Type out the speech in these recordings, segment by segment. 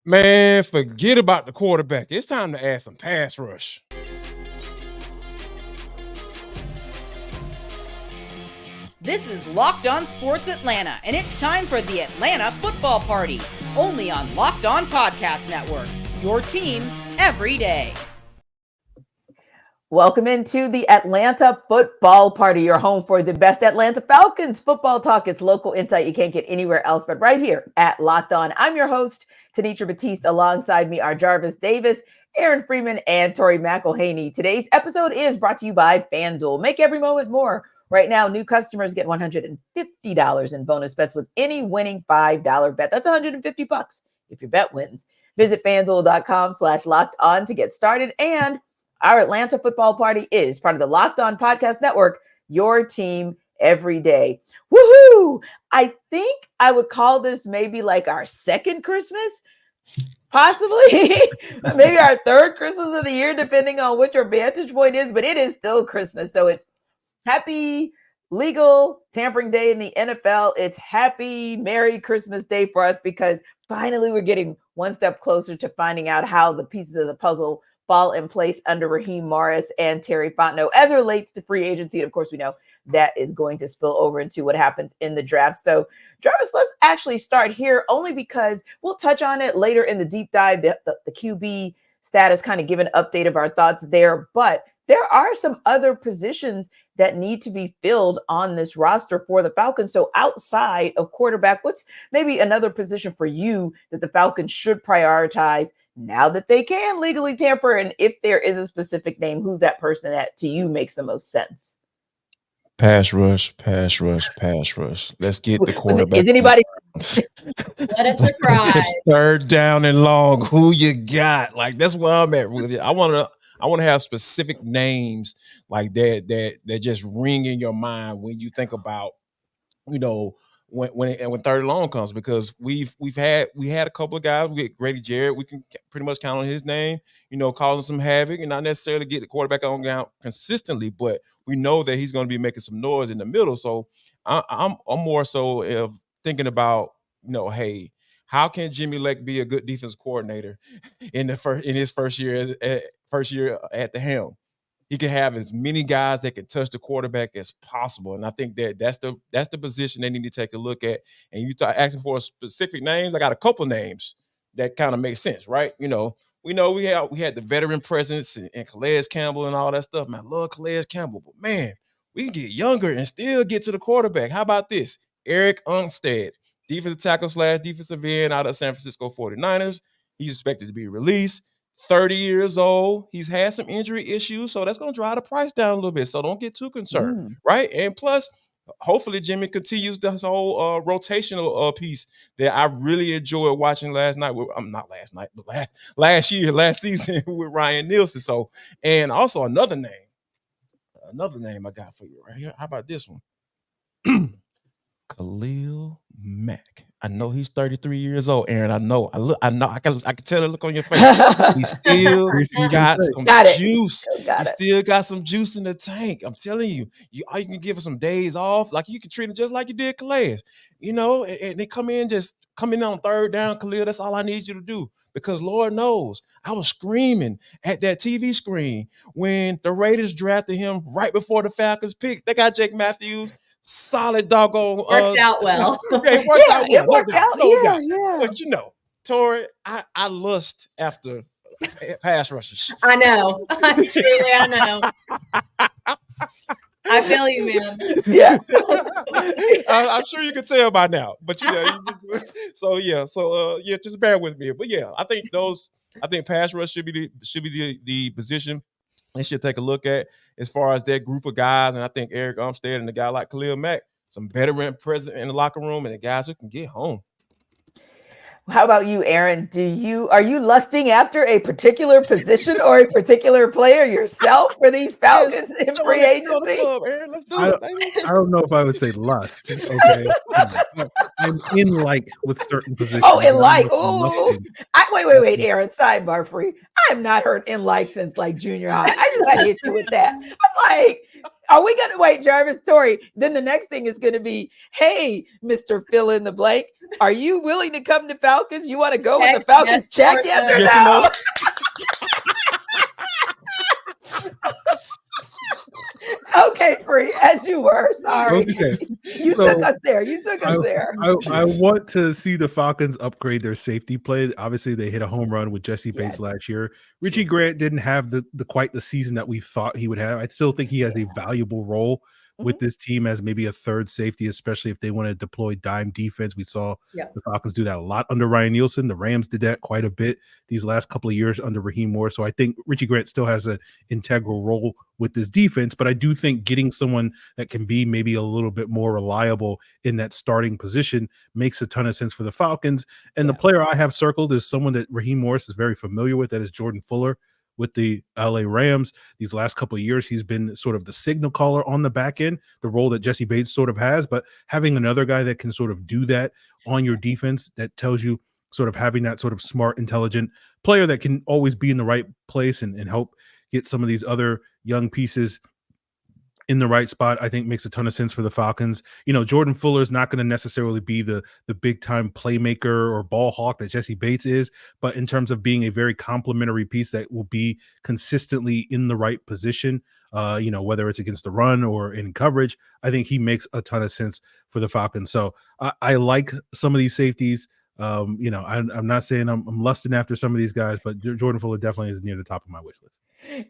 Man, forget about the quarterback. It's time to add some pass rush. This is Locked On Sports Atlanta, and it's time for the Atlanta Football Party, only on Locked On Podcast Network, your team every day. Welcome into the Atlanta Football Party, your home for the best Atlanta Falcons football talk. It's local insight you can't get anywhere else but right here at Locked On. I'm your host, Tenitra Batiste. Alongside me are Jarvis Davis, Aaron Freeman, and Tori McElhaney. Today's episode is brought to you by FanDuel. Make every moment more. Right now, new customers get $150 in bonus bets with any winning $5 bet. That's $150 if your bet wins. Visit FanDuel.com/locked on to get started. And our Atlanta Football Party is part of the Locked On Podcast Network, your team every day. Woohoo! I think I would call this maybe like our second Christmas, possibly. Maybe our third Christmas of the year, depending on which our vantage point is, but it is still Christmas. So it's happy legal tampering day in the NFL. It's happy Merry Christmas Day for us because finally we're getting one step closer to finding out how the pieces of the puzzle fall in place under Raheem Morris and Terry Fontenot as it relates to free agency. And of course, we know that is going to spill over into what happens in the draft. So, Jarvis, let's actually start here only because we'll touch on it later in the deep dive, the QB status, kind of give an update of our thoughts there. But there are some other positions that need to be filled on this roster for the Falcons. So outside of quarterback, what's maybe another position for you that the Falcons should prioritize now that they can legally tamper? And if there is a specific name, who's that person that to you makes the most sense? Pass rush, pass rush, pass rush. Let's get the quarterback. Is anybody? What a surprise. It's third down and long. Who you got? Like, that's where I'm at with it. I want to have specific names like that just ring in your mind when you think about, when third and long comes, because we had a couple of guys. We get Grady Jarrett. We can pretty much count on his name, causing some havoc and not necessarily get the quarterback on ground consistently, but we know that he's going to be making some noise in the middle. So I'm more so of thinking about, hey, how can Jimmy Lake be a good defense coordinator in his first year at the helm? He can have as many guys that can touch the quarterback as possible, and I think that's the position they need to take a look at. And you start asking for specific names. I got a couple names that kind of make sense, right? We know we had the veteran presence and Calais Campbell and all that stuff. Man, I love Calais Campbell, but man, we can get younger and still get to the quarterback. How about this? Eric Armstead, defensive tackle / defensive end out of San Francisco 49ers. He's expected to be released. 30 years old. He's had some injury issues, so that's going to drive the price down a little bit. So don't get too concerned, right? And plus, hopefully Jimmy continues this whole rotational piece that I really enjoyed watching last season with Ryan Nielsen. So, and also another name I got for you right here. How about this one? Khalil Mack. I know he's 33 years old, Aaron. I know. I can tell the look on your face. He still got some juice. He still got some juice in the tank. I'm telling you, you can give him some days off. Like, you can treat him just like you did Calais. And they come in on third down, Khalil. That's all I need you to do. Because Lord knows, I was screaming at that TV screen when the Raiders drafted him right before the Falcons pick. They got Jake Matthews. Solid doggone. Worked out well. It worked out. Yeah. But Tori, I lust after pass rushers. I know. Truly, I know. I feel you, man. Yeah. I'm sure you can tell by now. But just bear with me. But yeah, I think pass rush should be the position they should take a look at as far as that group of guys. And I think Eric Armstead and a guy like Khalil Mack, some veteran present in the locker room and the guys who can get home. How about you, Aaron? Are you lusting after a particular position or a particular player yourself for these Falcons in free agency? Aaron, let's do it. I don't know if I would say lust. Okay, I'm in like with certain positions. Oh, in like. Oh, wait, Aaron. Sidebar free. I have not heard in like since like junior high. I just got to hit you with that. I'm like, Are we going to wait, Jarvis, Tori? Then the next thing is going to be, hey, Mr. Fill in the blank, are you willing to come to Falcons? You want to go with the Falcons? Check yes or Yes or no? no? Okay, Free, as you were. Sorry. Okay. You So took us there. You took us there. I want to see the Falcons upgrade their safety play. Obviously, they hit a home run with Jesse Bates Yes. last year. Richie Grant didn't have the quite the season that we thought he would have. I still think he has a valuable role with this team as maybe a third safety, especially if they want to deploy dime defense. We saw the Falcons do that a lot under Ryan Nielsen. The Rams did that quite a bit these last couple of years under Raheem Moore. So I think Richie Grant still has an integral role with this defense, but I do think getting someone that can be maybe a little bit more reliable in that starting position makes a ton of sense for the Falcons. And the player I have circled is someone that Raheem Morris is very familiar with. That is Jordan Fuller with the LA Rams. These last couple of years, he's been sort of the signal caller on the back end, the role that Jesse Bates sort of has, but having another guy that can sort of do that on your defense, that tells you sort of having that sort of smart, intelligent player that can always be in the right place and help get some of these other young pieces in the right spot, I think makes a ton of sense for the Falcons. You know, Jordan Fuller is not going to necessarily be the big time playmaker or ball hawk that Jesse Bates is, but in terms of being a very complementary piece that will be consistently in the right position, you know, whether it's against the run or in coverage, I think he makes a ton of sense for the Falcons. So I like some of these safeties. You know, I'm not saying I'm lusting after some of these guys, but Jordan Fuller definitely is near the top of my wish list.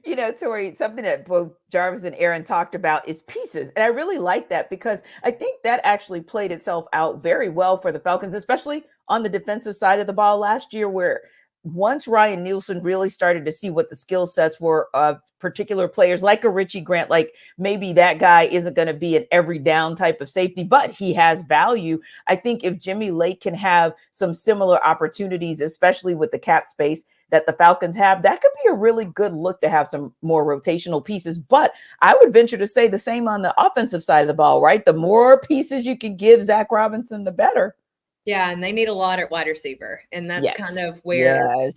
You know, Tori, something that both Jarvis and Aaron talked about is pieces. And I really like that because I think that actually played itself out very well for the Falcons, especially on the defensive side of the ball last year, where once Ryan Nielsen really started to see what the skill sets were of particular players like a Richie Grant, like maybe that guy isn't going to be an every down type of safety, but he has value. I think if Jimmy Lake can have some similar opportunities, especially with the cap space that the Falcons have, that could be a really good look to have some more rotational pieces. But I would venture to say the same on the offensive side of the ball, right? The more pieces you can give Zach Robinson, the better. Yeah, and they need a lot at wide receiver. And that's kind of where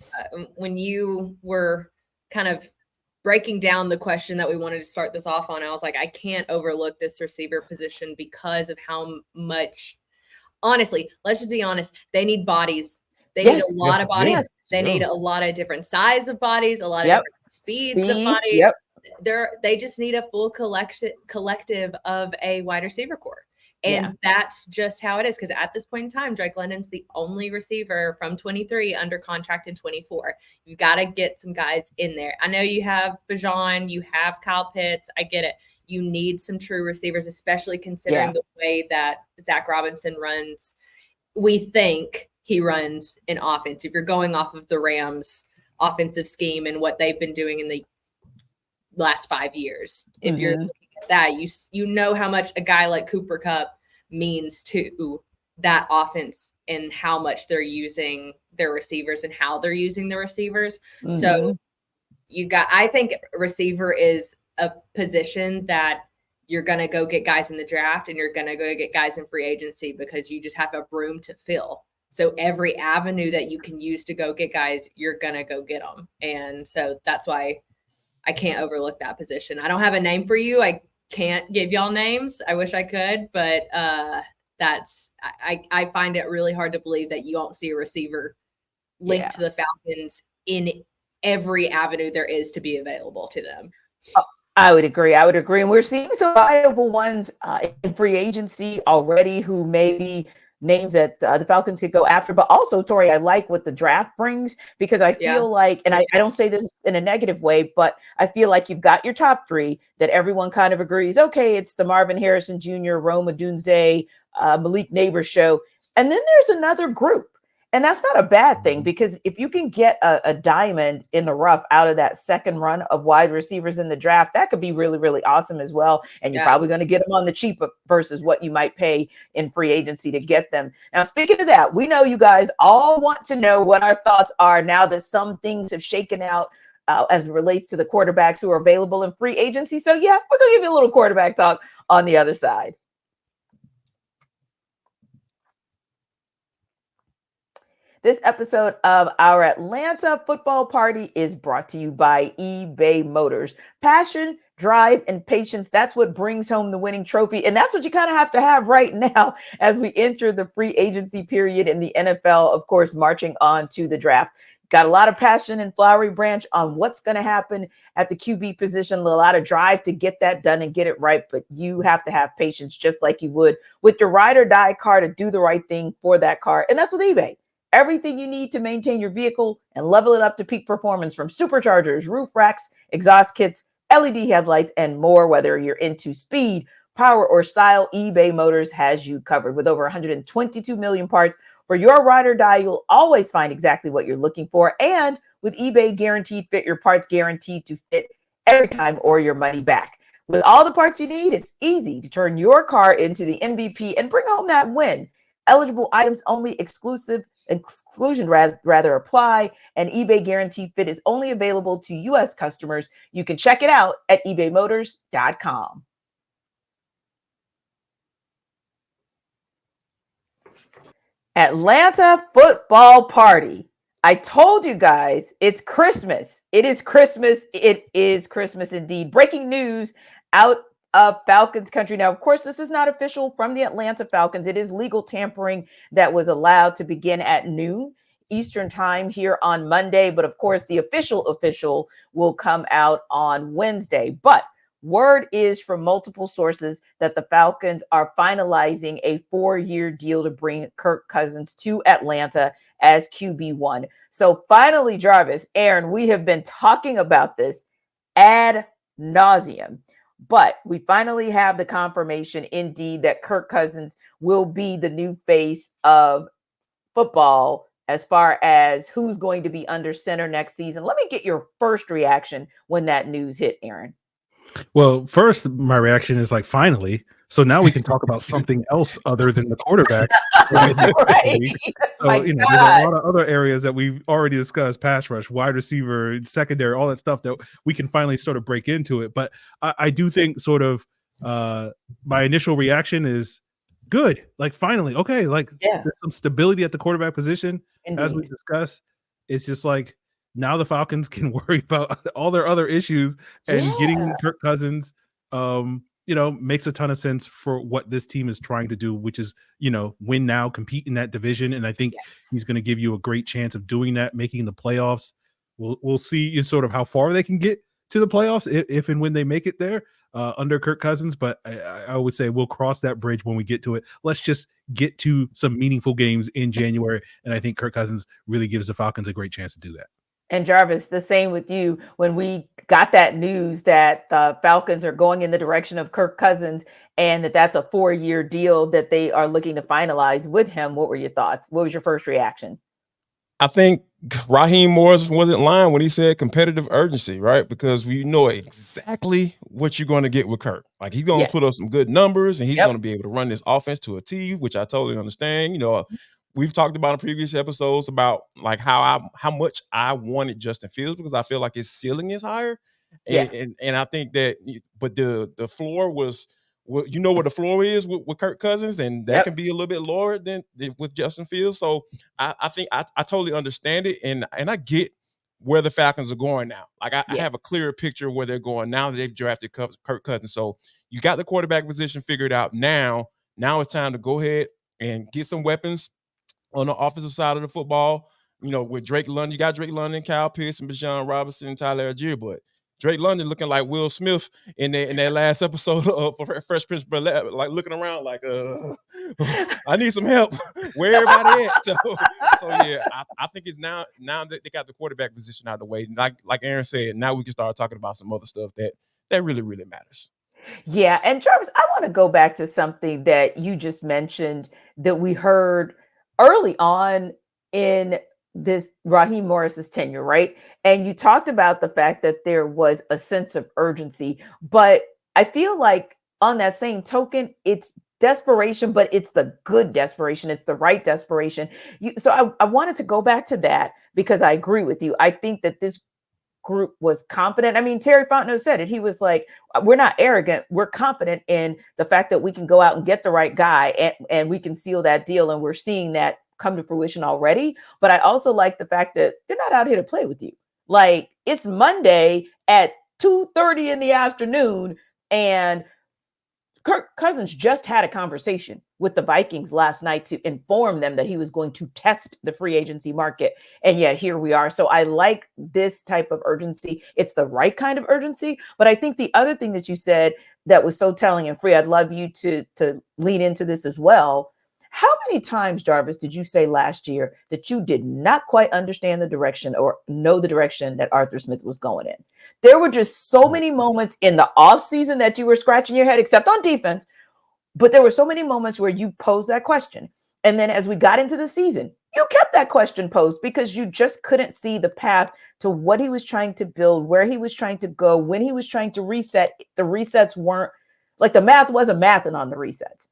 when you were kind of breaking down the question that we wanted to start this off on, I was like, I can't overlook this receiver position because of how much, honestly, let's just be honest, they need bodies. They need a lot of bodies. They need a lot of different size of bodies, a lot of different speeds of bodies. They just need a full collective of a wide receiver core. And that's just how it is. Because at this point in time, Drake London's the only receiver from 23 under contract in 24. You got to get some guys in there. I know you have Bijan, you have Kyle Pitts. I get it. You need some true receivers, especially considering the way that Zach Robinson runs. We think he runs an offense. If you're going off of the Rams offensive scheme and what they've been doing in the last 5 years, if you're looking at that, you know how much a guy like Cooper Kupp means to that offense and how much they're using their receivers and how they're using the receivers. So I think receiver is a position that you're going to go get guys in the draft and you're going to go get guys in free agency because you just have a room to fill. So every avenue that you can use to go get guys, you're going to go get them. And so that's why I can't overlook that position. I don't have a name for you. I can't give y'all names. I wish I could, but I find it really hard to believe that you don't see a receiver linked to the Falcons in every avenue there is to be available to them. I would agree. And we're seeing some viable ones in free agency already who maybe names that the Falcons could go after. But also, Tori, I like what the draft brings because I feel like, and I don't say this in a negative way, but I feel like you've got your top three that everyone kind of agrees, okay, it's the Marvin Harrison Jr., Rome Odunze, Malik Neighbors show. And then there's another group. And that's not a bad thing because if you can get a diamond in the rough out of that second run of wide receivers in the draft, that could be really, really awesome as well. And you're probably going to get them on the cheap versus what you might pay in free agency to get them. Now, speaking of that, we know you guys all want to know what our thoughts are now that some things have shaken out as it relates to the quarterbacks who are available in free agency. So, we're going to give you a little quarterback talk on the other side. This episode of our Atlanta Football Party is brought to you by eBay Motors. Passion drive, and patience. That's what brings home the winning trophy. And that's what you kind of have to have right now as we enter the free agency period in the NFL, of course, marching on to the draft. Got a lot of passion and Flowery Branch on what's going to happen at the QB position, a lot of drive to get that done and get it right. But you have to have patience, just like you would with your ride or die car, to do the right thing for that car. And that's with eBay. Everything you need to maintain your vehicle and level it up to peak performance, from superchargers, roof racks, exhaust kits, LED headlights, and more. Whether you're into speed, power, or style, eBay Motors has you covered. With over 122 million parts for your ride or die, you'll always find exactly what you're looking for. And with eBay Guaranteed Fit, your parts guaranteed to fit every time or your money back. With all the parts you need, it's easy to turn your car into the MVP and bring home that win. Eligible items only, exclusion rather apply, and eBay Guaranteed Fit is only available to U.S. customers. You can check it out at ebaymotors.com. Atlanta football party. I told you guys, it's Christmas. It is Christmas. It is Christmas indeed. Breaking news out of Falcons country. Now, of course, this is not official from the Atlanta Falcons. It is legal tampering that was allowed to begin at noon Eastern time here on Monday. But of course, the official will come out on Wednesday. But word is from multiple sources that the Falcons are finalizing a 4-year deal to bring Kirk Cousins to Atlanta as QB1. So finally, Jarvis, Aaron, we have been talking about this ad nauseum, but we finally have the confirmation indeed that Kirk Cousins will be the new face of football as far as who's going to be under center next season. Let me get your first reaction when that news hit, Aaron. Well, first, my reaction is like, finally. So now we can talk about something else other than the quarterback. Right. So, there's a lot of other areas that we've already discussed: pass rush, wide receiver, secondary, all that stuff that we can finally sort of break into it. But I do think sort of my initial reaction is good. Like, finally, okay, like there's some stability at the quarterback position. Indeed. As we discussed. It's just like, now the Falcons can worry about all their other issues, and getting Kirk Cousins, makes a ton of sense for what this team is trying to do, which is, win now, compete in that division. And I think he's going to give you a great chance of doing that, making the playoffs. We'll see sort of how far they can get to the playoffs if and when they make it there under Kirk Cousins. But I would say we'll cross that bridge when we get to it. Let's just get to some meaningful games in January. And I think Kirk Cousins really gives the Falcons a great chance to do that. And Jarvis, the same with you. When we got that news that the Falcons are going in the direction of Kirk Cousins and that's a 4-year deal that they are looking to finalize with him, what were your thoughts? What was your first reaction? I think Raheem Morris wasn't lying when he said competitive urgency, right? Because we know exactly what you're going to get with Kirk. Like, he's going to put up some good numbers, and he's going to be able to run this offense to a T, which I totally understand. We've talked about in previous episodes about like how much I wanted Justin Fields, because I feel like his ceiling is higher. And I think that, but the floor was, what the floor is with Kirk Cousins, and that can be a little bit lower than with Justin Fields. So I think I totally understand it, and I get where the Falcons are going now. Like, I have a clearer picture of where they're going now that they've drafted Kirk Cousins. So you got the quarterback position figured out now. Now it's time to go ahead and get some weapons on the offensive side of the football. With Drake London, you got Drake London, Kyle Pitts, and Bijan Robinson, and Tyler Algier, but Drake London looking like Will Smith in that last episode of Fresh Prince, like looking around like, I need some help. Where everybody at? So yeah, I think it's now that they got the quarterback position out of the way, like Aaron said, now we can start talking about some other stuff that really, really matters. Yeah, and Jarvis, I want to go back to something that you just mentioned that we heard early on in this Raheem Morris's tenure, right? And you talked about the fact that there was a sense of urgency, but I feel like on that same token, it's desperation, but it's the good desperation. It's the right desperation. So I wanted to go back to that because I agree with you. I think that this group was confident. I mean, Terry Fontenot said it. He was like, we're not arrogant. We're confident in the fact that we can go out and get the right guy and we can seal that deal. And we're seeing that come to fruition already. But I also like the fact that they're not out here to play with you. Like, it's Monday at 2:30 in the afternoon, and Kirk Cousins just had a conversation with the Vikings last night to inform them that he was going to test the free agency market. And yet here we are. So I like this type of urgency. It's the right kind of urgency. But I think the other thing that you said that was so telling, and Free, I'd love you to lean into this as well. How many times, Jarvis, did you say last year that you did not quite understand the direction or know the direction that Arthur Smith was going in? There were just so many moments in the offseason that you were scratching your head, except on defense. But there were so many moments where you posed that question. And then as we got into the season, you kept that question posed because you just couldn't see the path to what he was trying to build, where he was trying to go, when he was trying to reset. The resets weren't like the math wasn't mathing on the resets.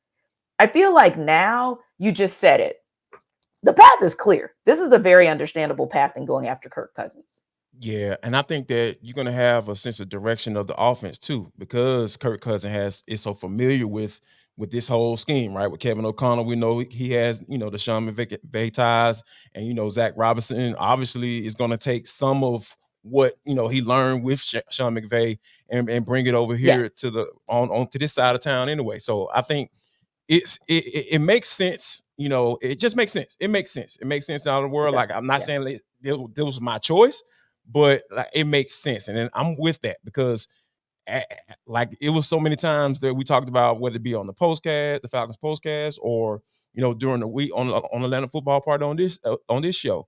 I feel like now you just said it. The path is clear. This is a very understandable path in going after Kirk Cousins. Yeah, and I think that you're going to have a sense of direction of the offense too, because Kirk Cousins is so familiar with this whole scheme, right? With Kevin O'Connell, we know he has, the Sean McVay ties, and Zach Robinson obviously is going to take some of what he learned with Sean McVay and bring it over here to the onto this side of town anyway. So I think it makes sense. It just makes sense. It makes sense. It makes sense out of the world. Like, I'm not saying this was my choice, but like, it makes sense. And then I'm with that because like it was so many times that we talked about, whether it be on the postcast, the Falcons postcast, or during the week on Atlanta Football Party on this show.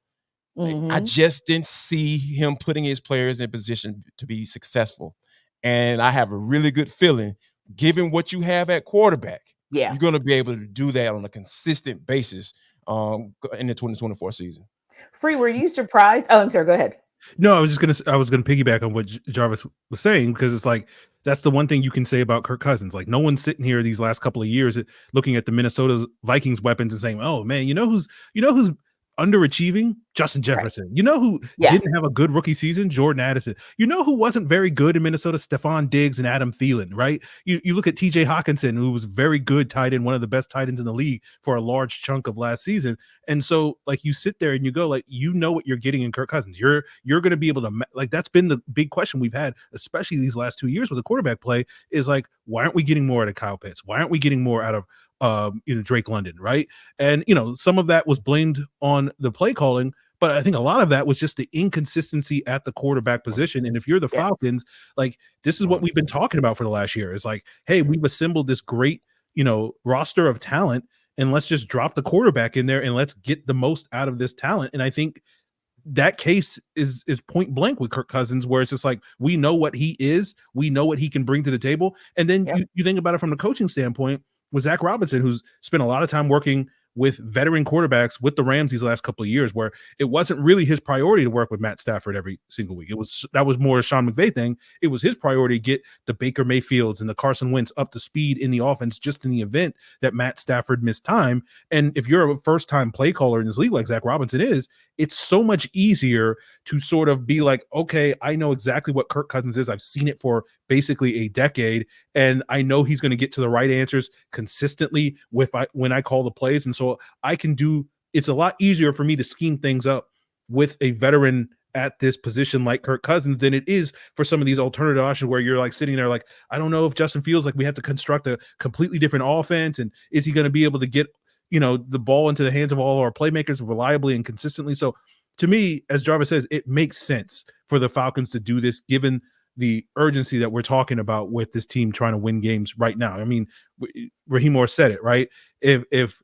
Mm-hmm. I just didn't see him putting his players in position to be successful. And I have a really good feeling, given what you have at quarterback, you're going to be able to do that on a consistent basis in the 2024 season. Free, were you surprised? Oh, I'm sorry. Go ahead. No, I was gonna piggyback on what Jarvis was saying, because it's like that's the one thing you can say about Kirk Cousins. Like, no one's sitting here these last couple of years looking at the Minnesota Vikings weapons and saying, "Oh man, you know who's underachieving? Justin Jefferson. Right. You know who didn't have a good rookie season? Jordan Addison. You know who wasn't very good in Minnesota? Stephon Diggs and Adam Thielen, right? You look at TJ Hawkinson, who was very good tight end, one of the best tight ends in the league for a large chunk of last season. And so, like, you sit there and you go, like, you know what you're getting in Kirk Cousins. You're going to be able to, like, that's been the big question we've had, especially these last 2 years with the quarterback play, is like, why aren't we getting more out of Kyle Pitts? Why aren't we getting more out of Drake London, right? And some of that was blamed on the play calling, but I think a lot of that was just the inconsistency at the quarterback position. And if you're the Falcons, like, this is what we've been talking about for the last year. It's like, hey, we've assembled this great, roster of talent, and let's just drop the quarterback in there and let's get the most out of this talent. And I think that case is point blank with Kirk Cousins, where it's just like, we know what he is, we know what he can bring to the table. And then you think about it from the coaching standpoint, with Zach Robinson, who's spent a lot of time working with veteran quarterbacks with the Rams these last couple of years, where it wasn't really his priority to work with Matt Stafford every single week. That was more a Sean McVay thing. It was his priority to get the Baker Mayfields and the Carson Wentz up to speed in the offense, just in the event that Matt Stafford missed time. And if you're a first-time play caller in this league like Zach Robinson is, it's so much easier to sort of be like, okay, I know exactly what Kirk Cousins is. I've seen it for basically a decade, and I know he's going to get to the right answers consistently when I call the plays. And so I can it's a lot easier for me to scheme things up with a veteran at this position like Kirk Cousins than it is for some of these alternative options where you're like sitting there like, I don't know if Justin feels like we have to construct a completely different offense, and is he going to be able to get the ball into the hands of all our playmakers reliably and consistently. So to me, as Jarvis says, it makes sense for the Falcons to do this, given the urgency that we're talking about with this team trying to win games right now. I mean, Raheem said it, right? If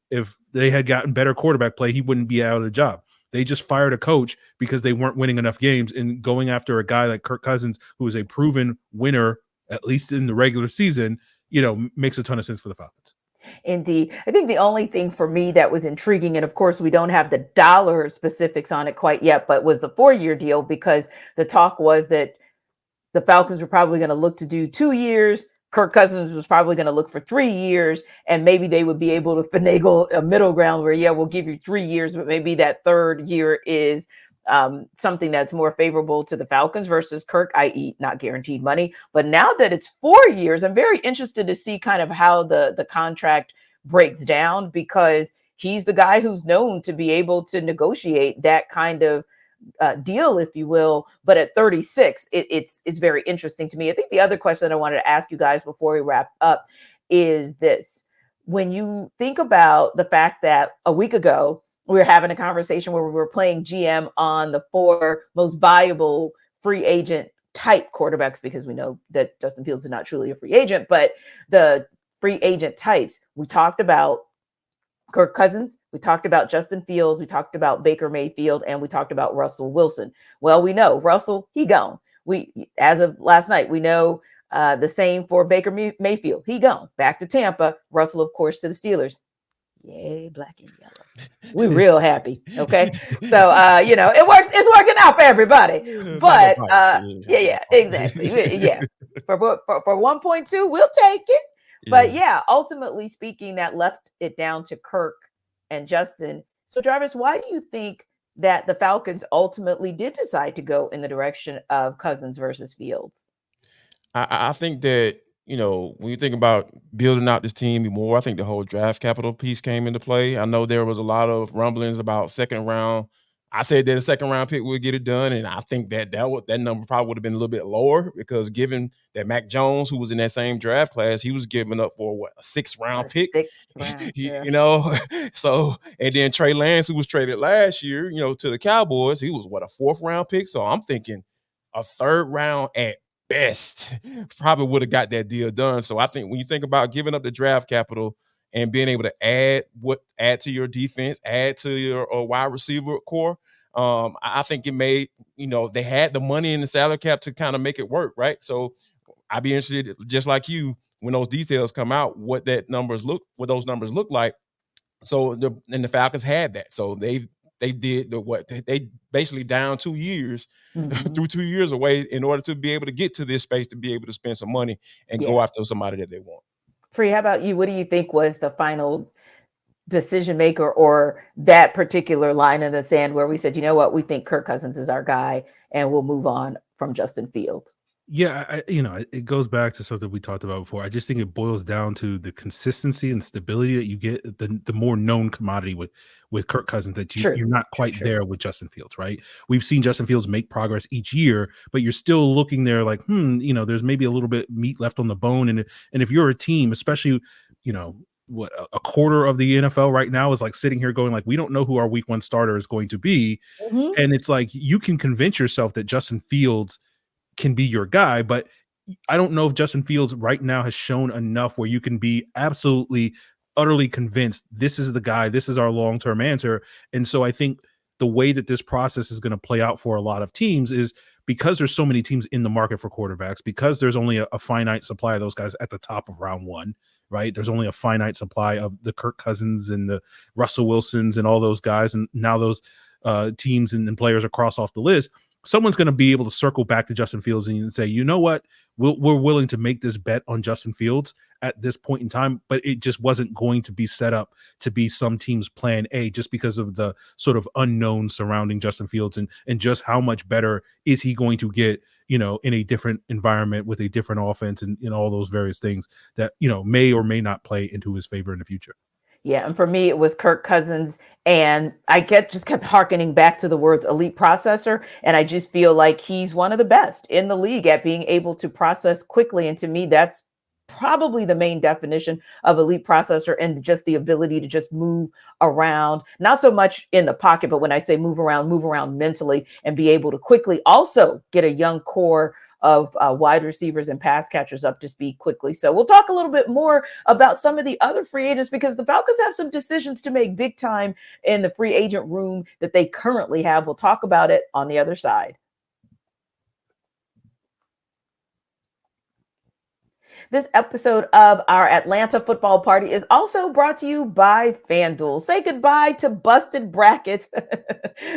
they had gotten better quarterback play, he wouldn't be out of the job. They just fired a coach because they weren't winning enough games, and going after a guy like Kirk Cousins, who is a proven winner, at least in the regular season, makes a ton of sense for the Falcons. Indeed. I think the only thing for me that was intriguing, and of course we don't have the dollar specifics on it quite yet, but was the 4-year deal, because the talk was that the Falcons were probably going to look to do 2 years. Kirk Cousins was probably going to look for 3 years, and maybe they would be able to finagle a middle ground where, we'll give you 3 years, but maybe that third year is something that's more favorable to the Falcons versus Kirk, i.e. not guaranteed money. But now that it's 4 years, I'm very interested to see kind of how the contract breaks down, because he's the guy who's known to be able to negotiate that kind of deal, if you will. But at 36, it's very interesting to me. I think the other question that I wanted to ask you guys before we wrap up is this. When you think about the fact that a week ago, we were having a conversation where we were playing GM on the 4 most valuable free agent type quarterbacks, because we know that Justin Fields is not truly a free agent, but the free agent types, we talked about Kirk Cousins, we talked about Justin Fields, we talked about Baker Mayfield, and we talked about Russell Wilson. Well, we know Russell, he gone. As of last night, we know the same for Baker Mayfield. He gone back to Tampa. Russell, of course, to the Steelers. Yay, black and yellow. We're real happy. Okay. So, it's working out for everybody. But yeah, exactly. Yeah. For 1.2, we'll take it. But yeah, ultimately speaking, that left it down to Kirk and Justin. So Jarvis, why do you think that the Falcons ultimately did decide to go in the direction of Cousins versus Fields? I think that, when you think about building out this team more, I think the whole draft capital piece came into play. I know there was a lot of rumblings about second round. I said that a second round pick would get it done, and I think that number probably would have been a little bit lower, because given that Mac Jones, who was in that same draft class, he was giving up for a 6th round pick. So, and then Trey Lance, who was traded last year, to the Cowboys, he was a 4th round pick. So I'm thinking a 3rd round at best probably would have got that deal done. So I think when you think about giving up the draft capital and being able to add to your defense, add to your wide receiver core, I think it made, they had the money in the salary cap to kind of make it work, right? So I'd be interested, just like you, when those details come out, what those numbers look like. So the Falcons had that. So they did they basically down 2 years, through 2 years away, in order to be able to get to this space, to be able to spend some money and go after somebody that they want. Free, how about you? What do you think was the final decision maker, or that particular line in the sand where we said, you know what, we think Kirk Cousins is our guy and we'll move on from Justin Fields? Yeah, it goes back to something we talked about before. I just think it boils down to the consistency and stability that you get, the more known commodity with Kirk Cousins, that you're not quite there with Justin Fields, right? We've seen Justin Fields make progress each year, but you're still looking there like, there's maybe a little bit meat left on the bone. And if you're a team, especially, what a quarter of the NFL right now is like sitting here going like, we don't know who our week 1 starter is going to be. And it's like, you can convince yourself that Justin Fields can be your guy, but I don't know if Justin Fields right now has shown enough where you can be absolutely, utterly convinced this is the guy, this is our long-term answer. And so I think the way that this process is going to play out for a lot of teams is, because there's so many teams in the market for quarterbacks, because there's only a finite supply of those guys at the top of round 1, right? There's only a finite supply of the Kirk Cousins and the Russell Wilsons and all those guys. And now those teams and players are crossed off the list. Someone's going to be able to circle back to Justin Fields and say, you know what, we're willing to make this bet on Justin Fields at this point in time, but it just wasn't going to be set up to be some team's plan A, just because of the sort of unknown surrounding Justin Fields and just how much better is he going to get, in a different environment with a different offense and all those various things that, may or may not play into his favor in the future. Yeah, and for me, it was Kirk Cousins, and I just kept hearkening back to the words elite processor, and I just feel like he's one of the best in the league at being able to process quickly, and to me, that's probably the main definition of elite processor, and just the ability to just move around, not so much in the pocket, but when I say move around mentally, and be able to quickly also get a young core of wide receivers and pass catchers up to speed quickly. So we'll talk a little bit more about some of the other free agents, because the Falcons have some decisions to make big time in the free agent room that they currently have. We'll talk about it on the other side. This episode of our Atlanta Football Party is also brought to you by FanDuel. Say goodbye to busted brackets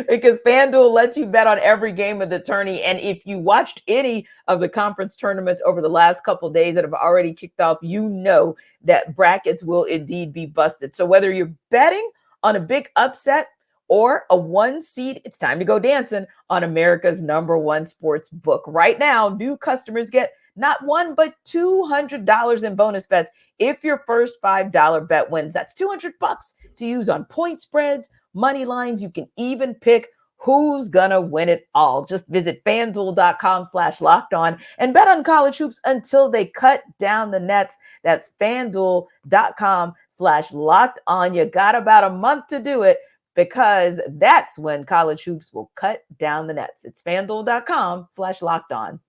because FanDuel lets you bet on every game of the tourney. And if you watched any of the conference tournaments over the last couple of days that have already kicked off, you know that brackets will indeed be busted. So whether you're betting on a big upset or a 1 seed, it's time to go dancing on America's #1 sports book. Right now, new customers get not $1, but $200 in bonus bets if your first $5 bet wins. That's $200 to use on point spreads, money lines. You can even pick who's gonna win it all. Just visit FanDuel.com/lockedon and bet on college hoops until they cut down the nets. That's FanDuel.com/lockedon. You got about a month to do it, because that's when college hoops will cut down the nets. It's FanDuel.com/lockedon.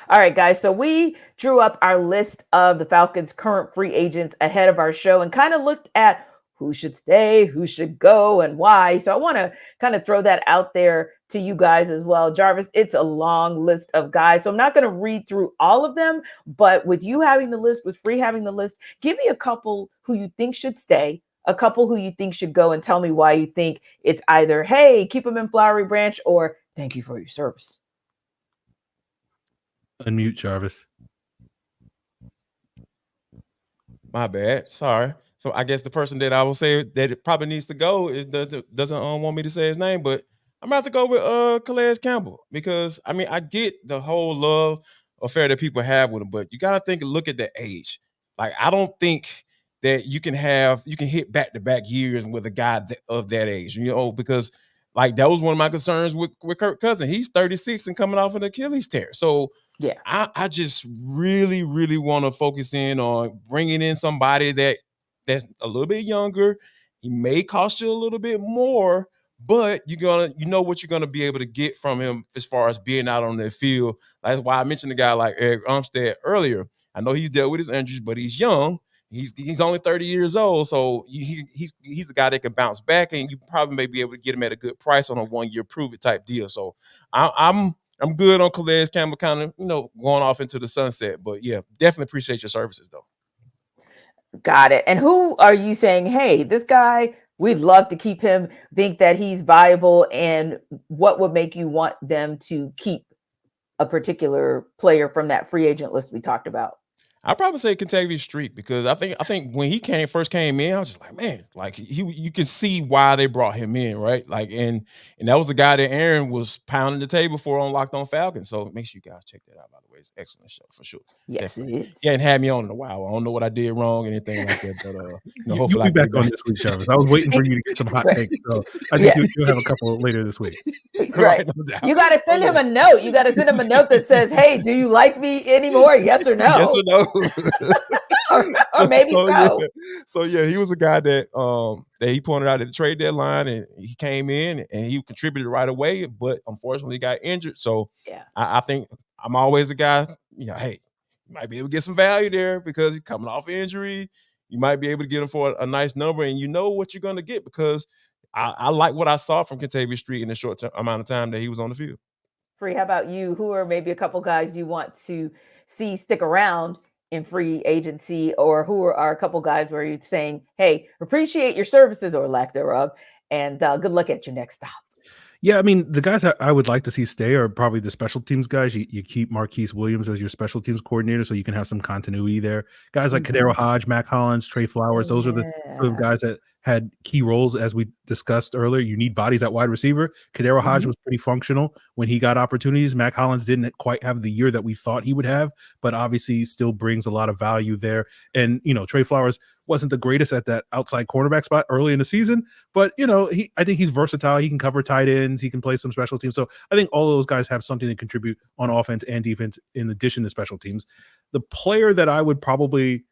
All right, guys. So we drew up our list of the Falcons' current free agents ahead of our show and kind of looked at who should stay, who should go, and why. So I want to kind of throw that out there to you guys as well. Jarvis, it's a long list of guys, so I'm not going to read through all of them, but with you having the list, with Free having the list, give me a couple who you think should stay, a couple who you think should go, and tell me why you think it's either, hey, keep them in Flowery Branch, or thank you for your service. Unmute Jarvis. My bad. Sorry. So I guess the person that I will say that it probably needs to go is doesn't want me to say his name, but I'm about to go with Calais Campbell, because I mean I get the whole love affair that people have with him, but you gotta look at the age. Like, I don't think that you can hit back-to-back years with a guy of that age, because like that was one of my concerns with Kirk Cousins. He's 36 and coming off an Achilles tear. So yeah, I just really, really want to focus in on bringing in somebody that's a little bit younger. He may cost you a little bit more, but you know what you're gonna be able to get from him as far as being out on the field. That's why I mentioned a guy like Eric Armstead earlier. I know he's dealt with his injuries, but he's young. He's only 30 years old, so he's a guy that can bounce back, and you probably may be able to get him at a good price on a 1-year prove it type deal. So I'm good on Calais Campbell, kind of, going off into the sunset. But yeah, definitely appreciate your services though. Got it. And who are you saying, hey, this guy, we'd love to keep him, think that he's viable, and what would make you want them to keep a particular player from that free agent list we talked about? I'd probably say Kentavious Street, because I think when he first came in, I was just like, man, like you can see why they brought him in, right? Like, and that was a guy that Aaron was pounding the table for on Locked On Falcons. So make sure you guys check that out, by the way. It's an excellent show for sure. Yes, definitely. It is. Yeah, and had me on in a while. I don't know what I did wrong, anything like that, but hopefully you'll be back on this week, Jarvis. I was waiting for you to get some hot takes, so I think you'll have a couple later this week. Right. No, you got to send him a note. You got to send him a note that says, hey, do you like me anymore? Yes or no? Yes or no? or maybe so. Yeah. So yeah, he was a guy that he pointed out at the trade deadline, and he came in and he contributed right away, but unfortunately got injured. So yeah, I think I'm always a guy, hey, you might be able to get some value there because he's coming off injury. You might be able to get him for a nice number, and you know what you're going to get, because I like what I saw from Kentavious Street in the short amount of time that he was on the field. Free, how about you? Who are maybe a couple guys you want to see stick around in free agency, or who are a couple guys where you're saying, hey, appreciate your services or lack thereof, and good luck at your next stop? Yeah, I mean, the guys I would like to see stay are probably the special teams guys. You keep Marquise Williams as your special teams coordinator, so you can have some continuity there. Guys like Kadero Hodge, Mac Hollins, Trey Flowers, those are the sort of guys that had key roles, as we discussed earlier. You need bodies at wide receiver. Kadero Hodge was pretty functional when he got opportunities. Mac Hollins didn't quite have the year that we thought he would have, but obviously he still brings a lot of value there. And, Trey Flowers wasn't the greatest at that outside cornerback spot early in the season, but I think he's versatile. He can cover tight ends. He can play some special teams. So I think all of those guys have something to contribute on offense and defense in addition to special teams. The player that I would probably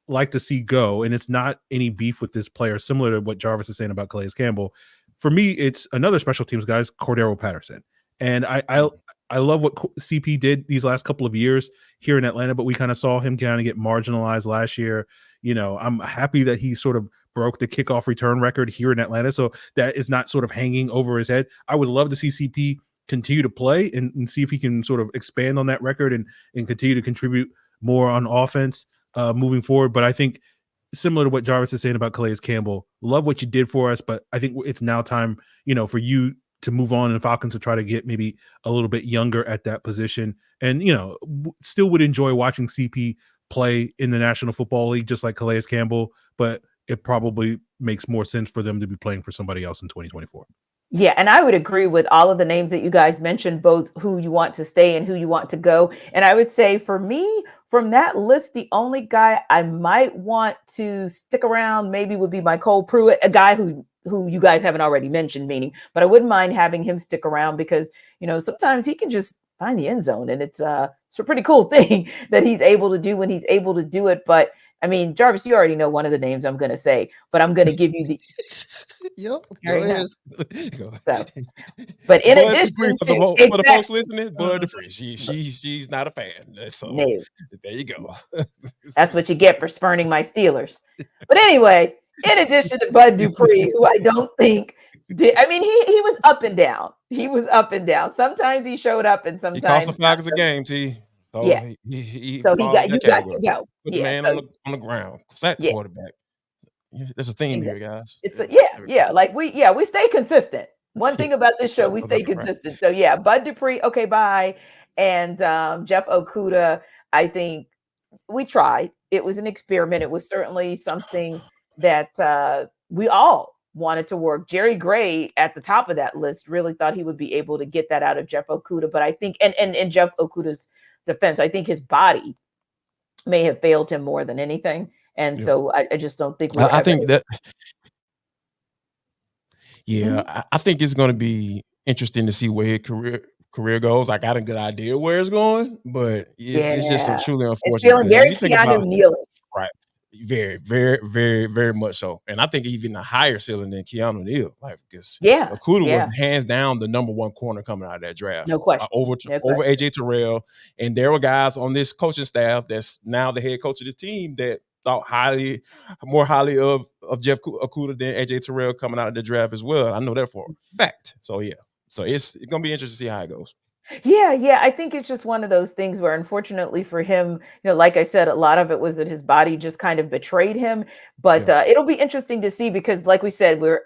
like to see go, and it's not any beef with this player, similar to what Jarvis is saying about Calais Campbell. For me, it's another special teams guys, Cordero Patterson. And I love what CP did these last couple of years here in Atlanta, but we kind of saw him kind of get marginalized last year. I'm happy that he sort of broke the kickoff return record here in Atlanta, so that is not sort of hanging over his head. I would love to see CP continue to play and see if he can sort of expand on that record and continue to contribute more on offense moving forward. But I think, similar to what Jarvis is saying about Calais Campbell, love what you did for us, but I think it's now time, for you to move on and Falcons to try to get maybe a little bit younger at that position. And, still would enjoy watching CP play in the National Football League, just like Calais Campbell, but it probably makes more sense for them to be playing for somebody else in 2024. Yeah, and I would agree with all of the names that you guys mentioned, both who you want to stay and who you want to go. And I would say for me, from that list, the only guy I might want to stick around maybe would be Cole Pruitt, a guy who you guys haven't already mentioned, but I wouldn't mind having him stick around because, sometimes he can just find the end zone, and it's a pretty cool thing that he's able to do when he's able to do it. But I mean, Jarvis, you already know one of the names I'm going to say, but I'm going to give you the. Yep. Go ahead. So, but in Bud addition for to the folks listening, Bud Dupree, she's not a fan. So there you go. That's what you get for spurning my Steelers. But anyway, in addition to Bud Dupree, who I don't think did, I mean, he was up and down. He was up and down. Sometimes he showed up, and sometimes he cost the Falcons a game, T. So yeah. So you got to go. Put the man on the ground. Sack quarterback. There's a theme here, guys. It's like we stay consistent. One thing about this show, we stay consistent. So yeah, Bud Dupree, okay, bye. And Jeff Okudah, I think we tried. It was an experiment. It was certainly something that we all wanted to work. Jerry Gray at the top of that list really thought he would be able to get that out of Jeff Okudah. But I think, and in Jeff Okudah's defense, I think his body may have failed him more than anything. And so I just don't think I think that. Yeah, I think it's going to be interesting to see where his career goes. I got a good idea where it's going, but it's just a truly unfortunate. It's feeling very Keanu Neal-ish. Right. Very, very, very, very much so. And I think even a higher ceiling than Keanu Neal. Like, because Okudah was hands down the number one corner coming out of that draft. No question. Over AJ Terrell. And there were guys on this coaching staff that's now the head coach of the team that thought more highly of Jeff Okudah than AJ Terrell coming out of the draft as well. I know that for a fact. So yeah. So it's going to be interesting to see how it goes. Yeah. I think it's just one of those things where, unfortunately for him, like I said, a lot of it was that his body just kind of betrayed him. But it'll be interesting to see because, like we said, we're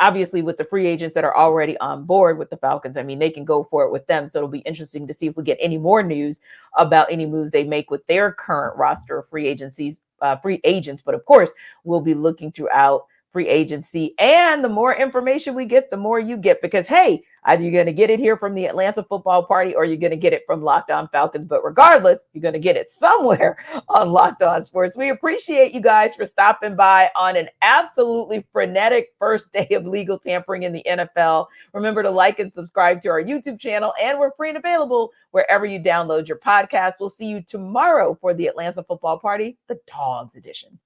obviously with the free agents that are already on board with the Falcons. I mean, they can go for it with them. So it'll be interesting to see if we get any more news about any moves they make with their current roster of free agents. But of course, we'll be looking throughout free agency, and the more information we get, the more you get, because hey, either you're going to get it here from the Atlanta Football Party or you're going to get it from Locked On Falcons. But regardless, you're going to get it somewhere on Locked On Sports. We appreciate you guys for stopping by on an absolutely frenetic first day of legal tampering in the NFL. Remember to like and subscribe to our YouTube channel, and we're free and available wherever you download your podcast. We'll see you tomorrow for the Atlanta Football Party, the Dogs edition.